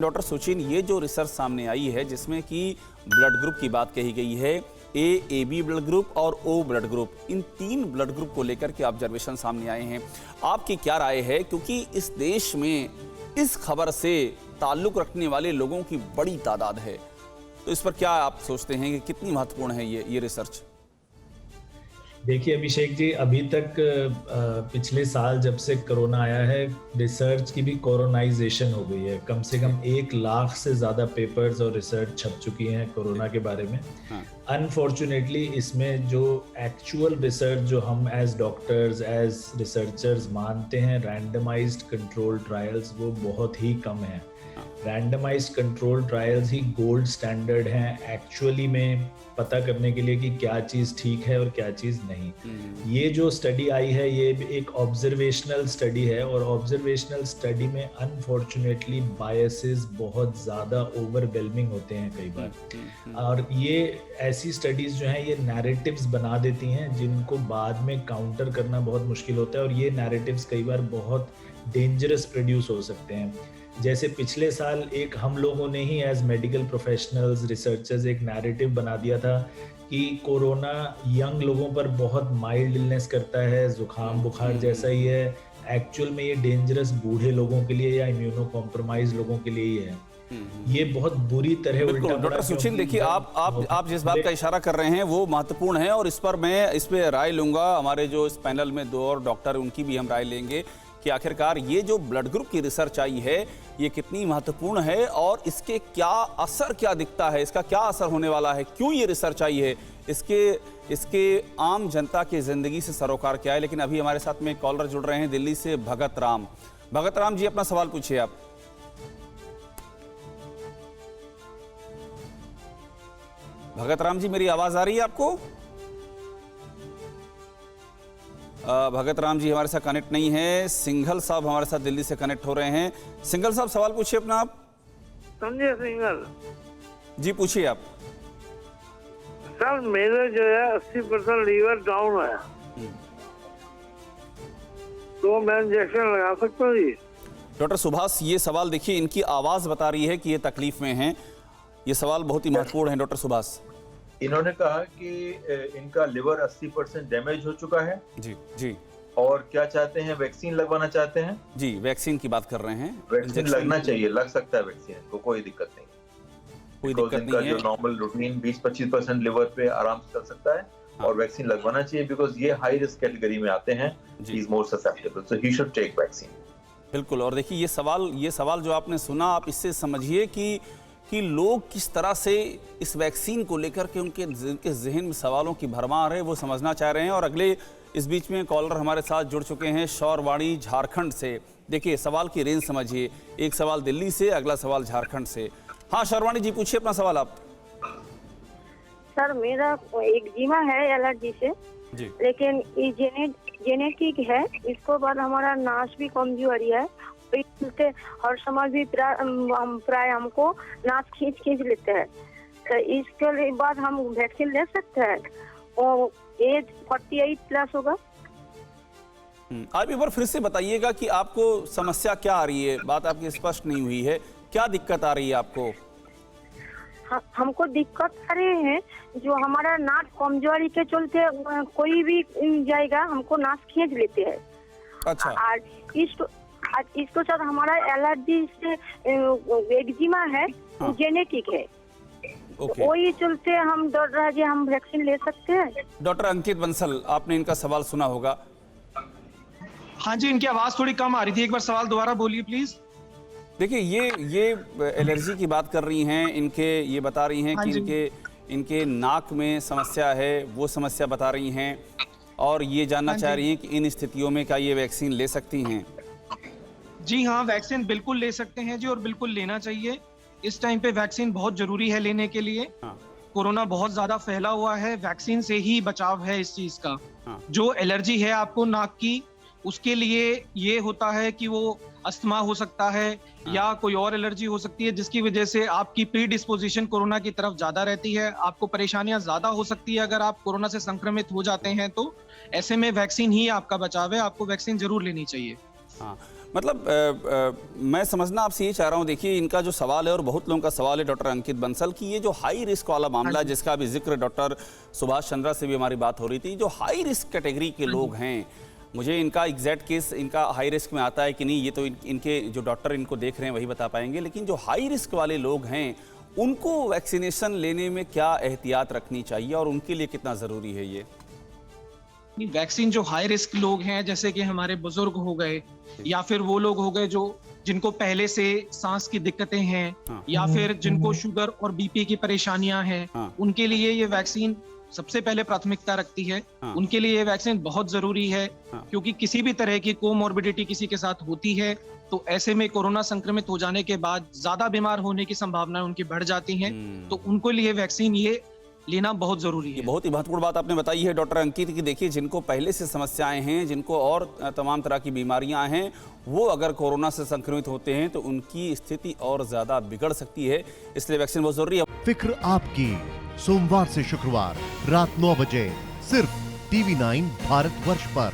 Doctor Suchin, ये जो research सामने आई है जिसमें कि ब्लड ग्रुप की बात कही गई है, ए बी ब्लड ग्रुप और ओ ब्लड ग्रुप, इन तीन ब्लड ग्रुप को लेकर के ऑब्जर्वेशन सामने आए हैं। आपकी क्या राय है, क्योंकि इस देश में इस खबर से ताल्लुक रखने वाले लोगों की बड़ी तादाद है, तो इस पर क्या आप सोचते हैं कि कितनी महत्वपूर्ण है ये रिसर्च? देखिए अभिषेक जी, अभी तक पिछले साल जब से कोरोना आया है, रिसर्च की भी कोरोनाइजेशन हो गई है। कम से कम 1 लाख से ज़्यादा पेपर्स और रिसर्च छप चुकी हैं कोरोना के बारे में। अनफॉर्चुनेटली इसमें जो एक्चुअल रिसर्च जो हम एज डॉक्टर्स एज रिसर्चर्स मानते हैं, रैंडमाइज्ड कंट्रोल ट्रायल्स, वो बहुत ही कम है। रैंडमाइज्ड कंट्रोल ट्रायल्स ही गोल्ड स्टैंडर्ड हैं एक्चुअली में पता करने के लिए कि क्या चीज़ ठीक है और क्या चीज़ नहीं। ये जो स्टडी आई है ये एक ऑब्जर्वेशनल स्टडी है, और ऑब्जर्वेशनल स्टडी में अनफॉर्चुनेटली बायसेस बहुत ज़्यादा ओवरवेलमिंग होते हैं कई बार, और ये ऐसी स्टडीज़ जो हैं ये नैरेटिव्स बना देती हैं जिनको बाद में काउंटर करना बहुत मुश्किल होता है, और ये नैरेटिव्स कई बार बहुत डेंजरस प्रोड्यूस हो सकते हैं। जैसे पिछले साल एक हम लोगों ने ही एज मेडिकल प्रोफेशनल्स रिसर्चर्स एक नैरेटिव बना दिया था कि कोरोना यंग लोगों पर बहुत माइल्ड इलनेस करता है, जुकाम बुखार जैसा ही है। एक्चुअल में ये डेंजरस बूढ़े लोगों के लिए या इम्यूनो कॉम्प्रोमाइज लोगों के लिए ही है। ये बहुत बुरी तरह उल्टा। डॉक्टर सुचिन, देखिए आप जिस बात का इशारा कर रहे हैं वो महत्वपूर्ण है, और इस पर मैं इस पे राय लूंगा। हमारे जो इस पैनल में 2 और डॉक्टर, उनकी भी हम राय लेंगे कि आखिरकार ये जो ब्लड ग्रुप की रिसर्च आई है ये कितनी महत्वपूर्ण है और इसके क्या दिखता है, इसका क्या असर होने वाला है, क्यों ये रिसर्च आई है, इसके आम जनता की जिंदगी से सरोकार क्या है। लेकिन अभी हमारे साथ में कॉलर जुड़ रहे हैं दिल्ली से, भगत राम जी, अपना सवाल पूछिए आप। भगत राम जी, मेरी आवाज आ रही है आपको? भगत राम जी हमारे साथ कनेक्ट नहीं है। सिंघल साहब हमारे साथ दिल्ली से कनेक्ट हो रहे हैं। सिंघल साहब, सवाल पूछिए अपना आप। संजय सिंघल जी, पूछिए आप। सर, मेरे जो है 80% लीवर डाउन है, तो मैं इंजेक्शन लगा सकता हूँ जी? डॉक्टर सुभाष, ये सवाल देखिए, इनकी आवाज बता रही है कि ये तकलीफ में हैं। ये सवाल बहुत ही महत्वपूर्ण है डॉक्टर सुभाष। इन्होंने कहा कि इनका लिवर 80% डैमेज हो चुका है। जी। और क्या चाहते हैं, वैक्सीन लगवाना चाहते हैं? जी, वैक्सीन की बात कर रहे हैं। वैक्सीन लगना चाहिए, लग सकता है वैक्सीन को, कोई दिक्कत नहीं, कोई दिक्कत नहीं है। जो नॉर्मल रूटीन 20-25% लिवर पे आराम से चल सकता है। और वैक्सीन लगवाना चाहिए, बिकॉज ये हाई रिस्क कैटेगरी में आते हैं, he is more susceptible, so he should take vaccine. बिल्कुल। और देखिए ये सवाल जो आपने सुना, आप इससे समझिए कि लोग किस तरह से इस वैक्सीन को लेकर के उनके जहन में सवालों की भरमार है, वो समझना चाह रहे हैं। और अगले इस बीच में कॉलर हमारे साथ जुड़ चुके हैं शौरवाणी झारखंड से। देखिए सवाल की रेंज समझिए, एक सवाल दिल्ली से, अगला सवाल झारखंड से। हाँ शौरवाणी जी, पूछिए अपना सवाल आप। सर, मेरा एक्जिमा है एलर्जी से जी, लेकिन ये जेनेटिक है। इसको बाद हमारा नाश भी कमजोरी है, हर समय भी प्राय हमको नाश खींच लेते हैं। तो इसके बाद हम वैक्सीन ले सकते हैं? और एज 48+ होगा। आप एक बार फिर से बताइएगा कि आपको समस्या क्या आ रही है, बात आपकी स्पष्ट नहीं हुई है, क्या दिक्कत आ रही है आपको? हमको दिक्कत आ रहे हैं, जो हमारा नाक कमजोरी के चलते कोई भी जाएगा हमको नाश खींच लेते हैं। अच्छा। और इसको साथ हमारा एलर्जी से एक्जिमा है, जेनेटिक है। ओके। वही चलते हम डर रहे हैं, हम वैक्सीन ले सकते हैं? डॉक्टर अंकित बंसल, आपने इनका सवाल सुना होगा। हाँ जी, इनकी आवाज थोड़ी कम आ रही थी, एक बार सवाल दोबारा बोलिए प्लीज। देखिए ये एलर्जी की बात कर रही हैं, ये बता रही हैं कि इनके नाक में समस्या है, वो समस्या बता रही हैं, और ये जानना चाह रही हैं कि इन स्थितियों में क्या ये वैक्सीन ले सकती हैं? जी हाँ, वैक्सीन बिल्कुल ले सकते हैं जी, और बिल्कुल लेना चाहिए। इस टाइम पे वैक्सीन बहुत जरूरी है लेने के लिए। कोरोना बहुत ज्यादा फैला हुआ है, वैक्सीन से ही बचाव है इस चीज का। जो एलर्जी है आपको नाक की, उसके लिए ये होता है कि वो अस्थमा हो सकता है या कोई और एलर्जी हो सकती है, जिसकी वजह से आपकी प्री डिस्पोजिशन कोरोना की तरफ ज्यादा रहती है, आपको परेशानियां ज्यादा हो सकती है अगर आप कोरोना से संक्रमित हो जाते हैं। तो ऐसे में वैक्सीन ही आपका बचाव है, आपको वैक्सीन जरूर लेनी चाहिए। हाँ, मतलब मैं समझना आपसे ये चाह रहा हूँ, देखिए इनका जो सवाल है और बहुत लोगों का सवाल है डॉक्टर अंकित बंसल कि ये जो हाई रिस्क वाला मामला है जिसका अभी जिक्र डॉक्टर सुभाष चंद्रा से भी हमारी बात हो रही थी, जो हाई रिस्क कैटेगरी के लोग हैं, मुझे इनका एग्जैक्ट केस इनका हाई रिस्क में आता है कि नहीं ये तो इनके जो डॉक्टर इनको देख रहे हैं वही बता पाएंगे, लेकिन जो हाई रिस्क वाले लोग हैं उनको वैक्सीनेशन लेने में क्या एहतियात रखनी चाहिए और उनके लिए कितना ज़रूरी है ये? वैक्सीन जो हाई रिस्क लोग हैं, जैसे कि हमारे बुजुर्ग हो गए या फिर वो लोग हो गए जो जिनको पहले से सांस की दिक्कतें हैं या फिर जिनको शुगर और बीपी की परेशानियां हैं, उनके लिए ये वैक्सीन सबसे पहले प्राथमिकता रखती है। उनके लिए ये वैक्सीन बहुत जरूरी है, क्योंकि किसी भी तरह की कोमॉर्बिडिटी किसी के साथ होती है तो ऐसे में कोरोना संक्रमित हो जाने के बाद ज्यादा बीमार होने की संभावना उनकी बढ़ जाती है, तो उनको लिए वैक्सीन ये लेना बहुत जरूरी है। बहुत ही महत्वपूर्ण बात आपने बताई है डॉक्टर अंकित कि देखिए जिनको पहले से समस्याएं हैं, जिनको और तमाम तरह की बीमारियां हैं, वो अगर कोरोना से संक्रमित होते हैं तो उनकी स्थिति और ज्यादा बिगड़ सकती है, इसलिए वैक्सीन बहुत जरूरी है। फिक्र आपकी, सोमवार से शुक्रवार रात 9 बजे सिर्फ TV9 भारतवर्ष पर।